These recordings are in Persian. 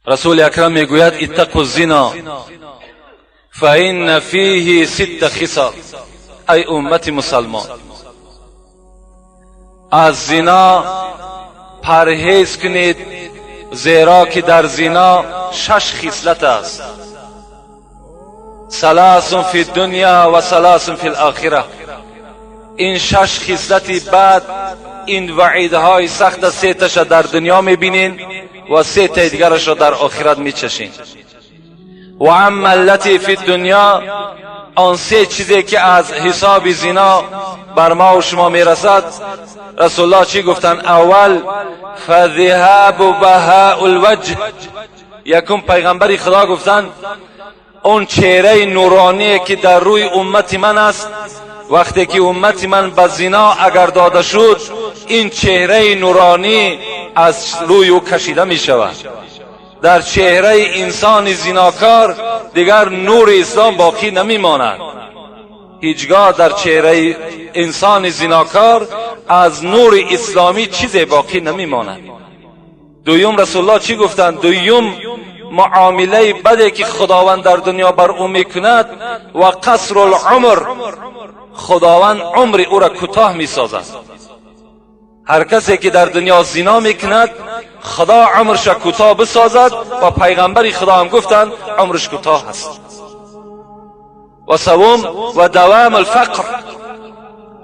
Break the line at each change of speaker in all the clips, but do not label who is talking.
رسول اکرم میگوید اتقوا الزنا فإن فیه 6 خصال. ای امت مسلمان، از زنا پرهیز کنید، زیرا که در زنا 6 خصلت است. 3 فی الدنیا و 3 فی الاخره. این 6 خصلتی بعد این وعیدهای سخت 3 تاش در دنیا میبینین و 3 تا دیگرش را در آخرت میچشین. و اما التی فی الدنیا، آن 3 چیزی که از حساب زنا بر ما و شما میرسد، رسول الله چی گفتن؟ اول فذهاب بهاء الوجه. یکم پیغمبر خدا گفتن اون چهره نورانی که در روی امت من است، وقتی که امت من به زنا اگر داده شد، این چهره نورانی از روی او کشیده می شود. در چهره انسان زناکار دیگر نور اسلام باقی نمی ماند. هیچگاه در چهره انسان زناکار از نور اسلامی چیزی باقی نمی ماند. دویم رسول الله چی گفتند؟ دویم معامله بدی که خداوند در دنیا بر او میکند و قصر العمر، خداوند عمر او را کوتاه میسازد. هر کسی که در دنیا زنا میکند خدا عمرش کوتاه بسازد و پیغمبر خدا هم گفتند عمرش کوتاه است. و سوم و دوام الفقر.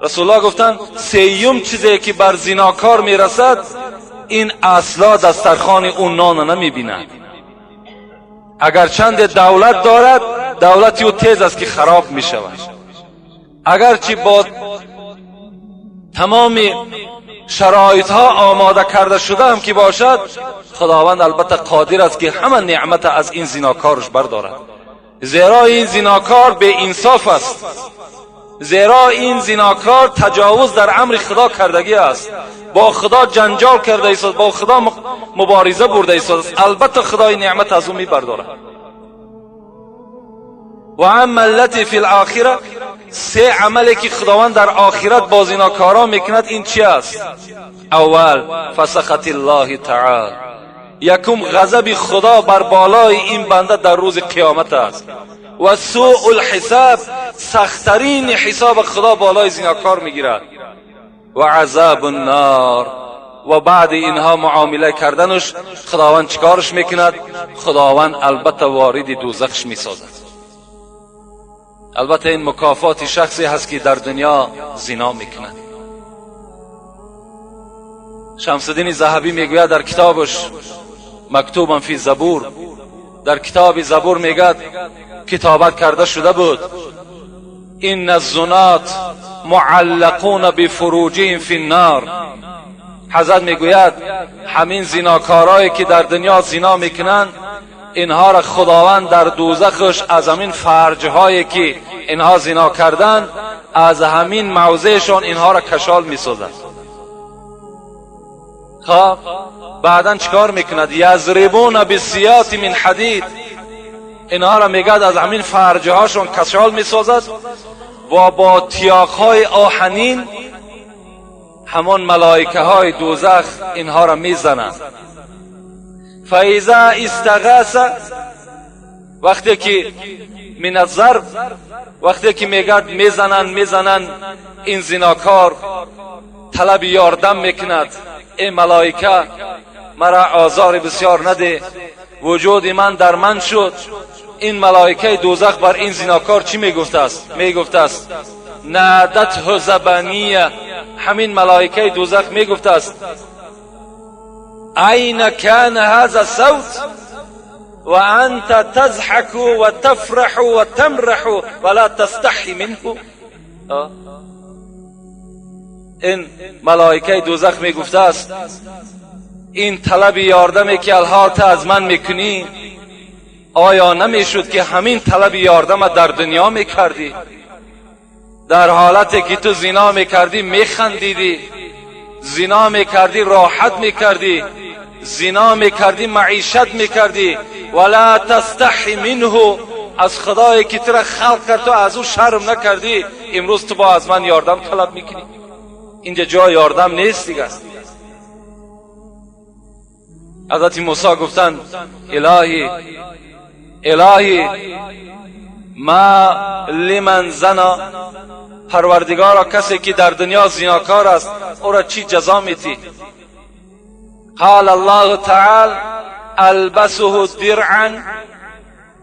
رسول الله گفتند سیوم چیزی که بر زناکار میرسد، این اصلا دسترخوان اون نان نمیبیند. اگر چند دولت دارد، دولتی او تیز است که خراب میشود. اگرچه با تمام شرایط ها آماده کرده شده هم که باشد، خداوند البته قادر است که همه نعمت از این زناکارش بردارد. زیرا این زناکار بے انصاف است، زیرا این زناکار تجاوز در امر خدا کردگی است، با خدا جنجال کرده است، با خدا مبارزه برده است. البته خدای نعمت از او می بردارد. و اما التی فی الاخره، 3 عملی که خداوند در آخرت با زناکاران میکند، این چی است؟ اول فسخط الله تعالی. یکم غضب خدا بر بالای این بنده در روز قیامت است. و سوء الحساب، سختترین حساب خدا بالای زناکار میگیرد. و عذاب النار. و بعد اینها معامله کردنش خداوند چیکارش میکند؟ خداوند البته وارد دوزخش میسازد. البته این مکافات شخصی هست که در دنیا زنا میکند. شمس الدین ذهبی میگوید در کتابش مکتوبا فی زبور، در کتاب زبور میگد کتابت کرده شده بود این الزنات معلقون بفروجهم فی النار. حضرت میگوید همین زناکارایی که در دنیا زنا میکنند، اینها را خداوند در دوزخش از همین فرجهایی که اینها زنا کردند، از همین موضعشان اینها را کشال میسازد. خب بعدا چیکار میکند؟ یضربون بالسیاط من حدید. اینها را میگد از همین فرجهاشون کشال میسازد و با تیاقهای آهنین همان ملائکه های دوزخ اینها را میزنند. فاذا استغاث، وقتی که من الضرب، وقتی که میگد میزنن این زناکار طلب یاردم میکند، ای ملائکه مرا آزار بسیار نده، وجود من در من شد. این ملائکه دوزخ بر این زناکار چی میگفته است؟ نادته زبانیه. همین ملائکه دوزخ میگفته است این کان هذا الصوت و انت تضحك و تفرح و تمرح ولا تستحی منه. این ملائکه دوزخ میگفته است این طلب یاردمی که الحال از من میکنی، آیا نمیشد که همین طلب یاردم در دنیا میکردی؟ در حالتی که تو زنا میکردی میخندیدی، زنا میکردی راحت میکردی، زنا میکردی معیشت میکردی. ولا تستحی منه، از خدایی که تو را خلق کرد تو از او شرم نکردی، امروز تو با از من یاردم طلب میکنی. اینجا جای یاردم نیست دیگه. حضرت موسی گفتند الهی ما لمن زنا، پروردگارا کسی که در دنیا زناکار است او را چی جزا میتی؟ قال الله تعالی البسه درعا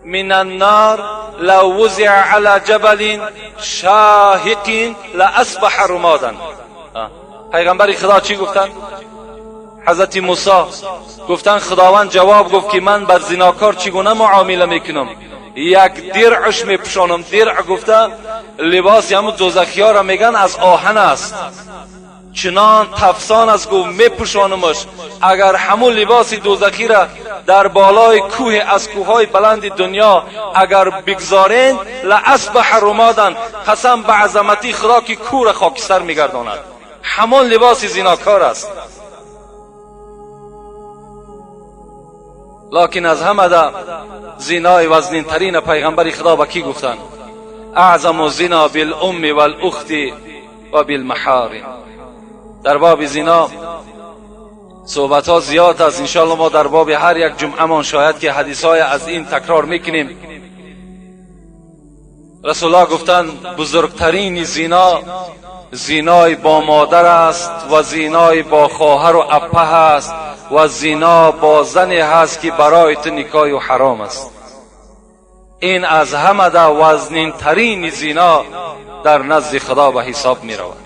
من النار لو وزع على جبل شاهق لاصبح رمادا. پیغمبر خدا چی گفتن؟ حضرت موسی گفتن خداوند جواب گفت که من بر زناکار چگونه معامله میکنم؟ یک درعش میپوشانم. درع گفته لباس همون دوزخی ها را میگن از آهن است، چنان تفسان از گفت میپوشانمش. اگر همون لباس دوزخی را در بالای کوه از کوههای بلند دنیا اگر بگذارین لاصبح رمادن، قسم به عظمتی خدا که کوه را خاکستر میگرداند. همون لباس زناکار است. لکن از همه ده زنای وزنین ترین پیغمبر خدا با کی گفتن؟ اعظم زنا بالام والاخت و بالمحارم. در باب زنا صحبت ها زیاد است. انشاءالله ما در باب هر یک جمعه من شاید که حدیث های از این تکرار میکنیم. رسول الله گفتند بزرگترین زنا زنای با مادر است و زنای با خواهر و اپه است و زنا با زنی هست که برای تو نکاح و حرام است. این از همه ده وزنین ترین زنا در نزد خدا به حساب می رود.